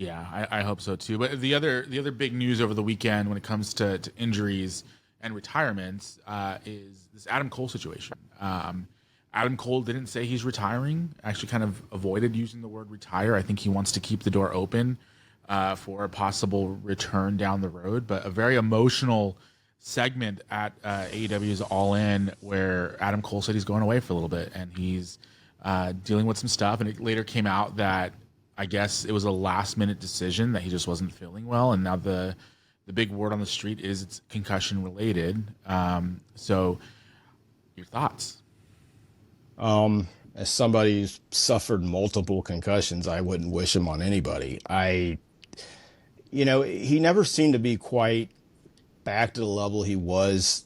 Yeah, I hope so too. But the other big news over the weekend when it comes to injuries and retirements is this Adam Cole situation. Adam Cole didn't say he's retiring. Actually, kind of avoided using the word retire. I think he wants to keep the door open for a possible return down the road. But a very emotional segment at AEW's All In where Adam Cole said he's going away for a little bit and he's dealing with some stuff. And it later came out that I guess it was a last minute decision that he just wasn't feeling well. And now the big word on the street is it's concussion related. So your thoughts? As somebody who's suffered multiple concussions, I wouldn't wish them on anybody. He never seemed to be quite back to the level he was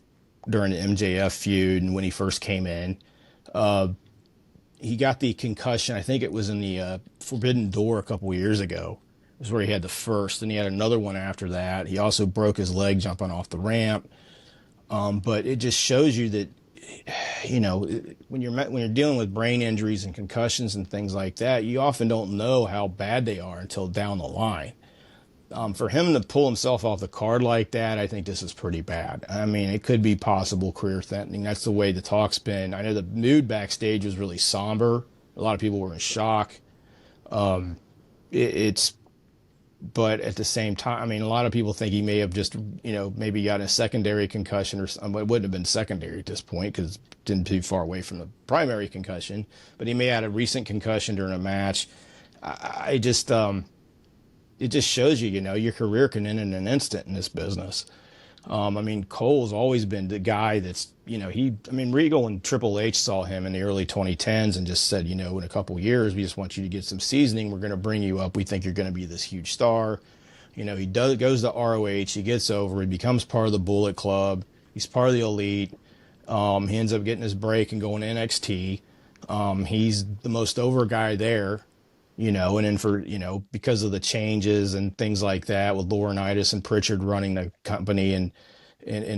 during the MJF feud and when he first came in. He got the concussion. I think it was in the Forbidden Door a couple years ago. It was where he had the first, and he had another one after that. He also broke his leg jumping off the ramp. But it just shows you that, when you're dealing with brain injuries and concussions and things like that, you often don't know how bad they are until down the line. For him to pull himself off the card like that, I think this is pretty bad. I mean, it could be possible career threatening. That's the way the talk's been. I know the mood backstage was really somber. A lot of people were in shock. It's, but at the same time, I mean, a lot of people think he may have just, maybe got a secondary concussion or something. It wouldn't have been secondary at this point because it didn't too far away from the primary concussion. But he may have had a recent concussion during a match. I just, it just shows you, your career can end in an instant in this business. I mean, Cole's always been the guy that's, Regal and Triple H saw him in the early 2010s and just said, in a couple years, we just want you to get some seasoning. We're going to bring you up. We think you're going to be this huge star. He goes to ROH. He gets over. He becomes part of the Bullet Club. He's part of the Elite. He ends up getting his break and going to NXT. He's the most over guy there. And then because of the changes and things like that with Laurinaitis and Pritchard running the company and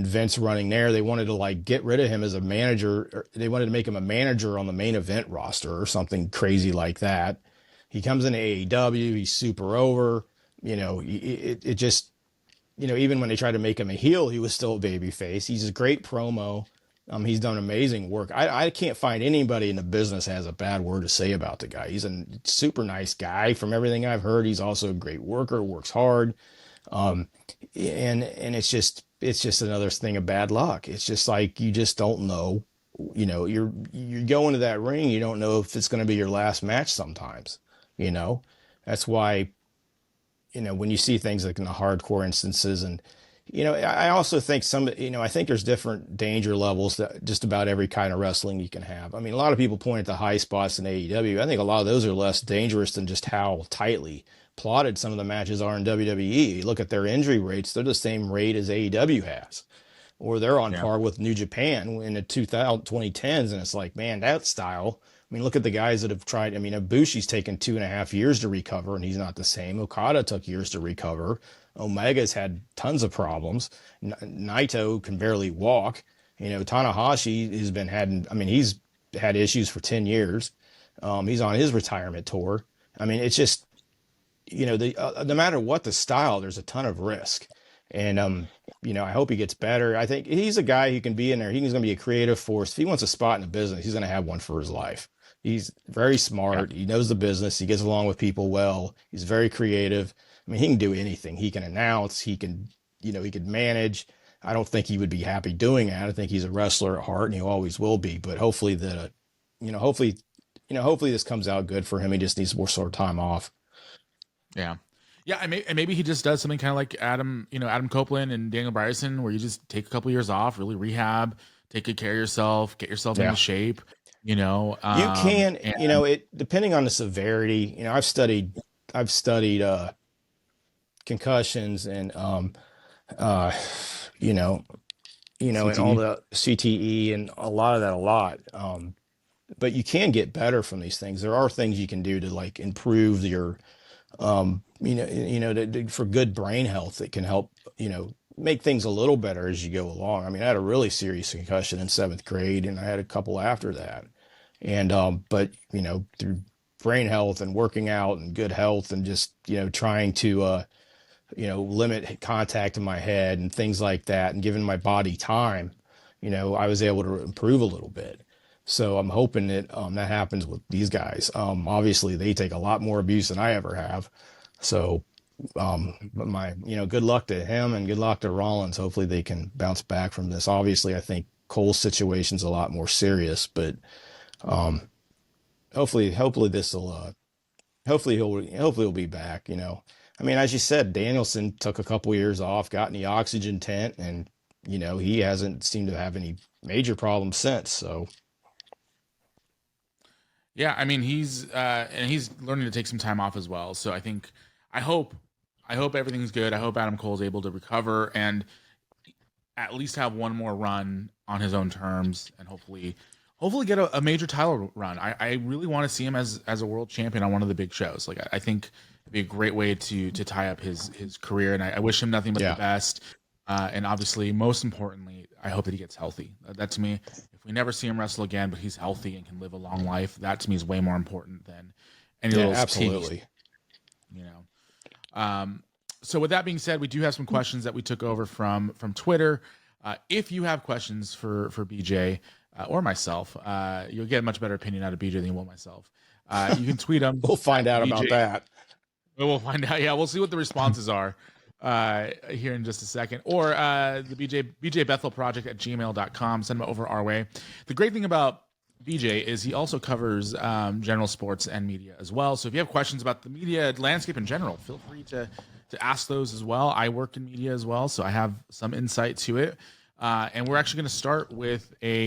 Vince running there, they wanted to get rid of him as a manager. Or they wanted to make him a manager on the main event roster or something crazy like that. He comes into AEW, he's super over, it just, even when they tried to make him a heel, he was still a babyface. He's a great promo. He's done amazing work. I can't find anybody in the business has a bad word to say about the guy. He's a super nice guy. From everything I've heard, he's also a great worker, works hard. And it's just another thing of bad luck. It's just like, you just don't know, you go into that ring, you don't know if it's going to be your last match sometimes, that's why, when you see things like in the hardcore instances and, I also think I think there's different danger levels that just about every kind of wrestling you can have. I mean, a lot of people point at the high spots in AEW. I think a lot of those are less dangerous than just how tightly plotted some of the matches are in WWE. You look at their injury rates, they're the same rate as AEW has, or they're on par with New Japan in the 2010s. And it's like, man, that style. I mean, look at the guys that have tried. I mean, Ibushi's taken 2.5 years to recover, and he's not the same. Okada took years to recover. Omega's had tons of problems. Naito can barely walk. Tanahashi he's had issues for 10 years. He's on his retirement tour. I mean, it's just, no matter what the style, there's a ton of risk. And, I hope he gets better. I think he's a guy who can be in there. He's going to be a creative force. If he wants a spot in the business, he's going to have one for his life. He's very smart. Yeah. He knows the business. He gets along with people well. He's very creative. I mean, he can do anything. He can announce. He can, he could manage. I don't think he would be happy doing that. I think he's a wrestler at heart, and he always will be. But hopefully hopefully this comes out good for him. He just needs more sort of time off. Yeah. Yeah, and maybe he just does something kind of like Adam Copeland and Daniel Bryson, where you just take a couple years off, really rehab, take good care of yourself, get yourself into shape. You can, it depending on the severity. I've studied concussions and and all the CTE and a lot of that. But you can get better from these things. There are things you can do to improve your for good brain health that can help make things a little better as you go along. I mean, I had a really serious concussion in 7th grade, and I had a couple after that. And but through brain health and working out and good health and just, trying to, limit contact in my head and things like that and giving my body time, I was able to improve a little bit. So I'm hoping that that happens with these guys. Obviously, they take a lot more abuse than I ever have. So, but good luck to him and good luck to Rollins. Hopefully, they can bounce back from this. Obviously, I think Cole's situation's a lot more serious, but hopefully he'll be back. I mean, as you said, Danielson took a couple years off, got in the oxygen tent, and he hasn't seemed to have any major problems since. So. Yeah, I mean he's learning to take some time off as well. So I hope everything's good. I hope Adam Cole's able to recover and at least have one more run on his own terms, and hopefully get a major title run. I really want to see him as a world champion on one of the big shows. Like I think it'd be a great way to tie up his career, and I wish him nothing but the best. And obviously, most importantly, I hope that he gets healthy. That to me, if we never see him wrestle again, but he's healthy and can live a long life, that to me is way more important than any little absolutely. So with that being said, we do have some questions that we took over from Twitter. If you have questions for BJ or myself, you'll get a much better opinion out of BJ than you will myself. You can tweet them. We'll find out about that. We'll find out. Yeah, we'll see what the responses are here in just a second. Or the BJ Bethel Project at gmail.com. Send them over our way. The great thing about BJ is he also covers general sports and media as well. So if you have questions about the media landscape in general, feel free to ask those as well. I work in media as well, so I have some insight to it. And we're actually going to start with a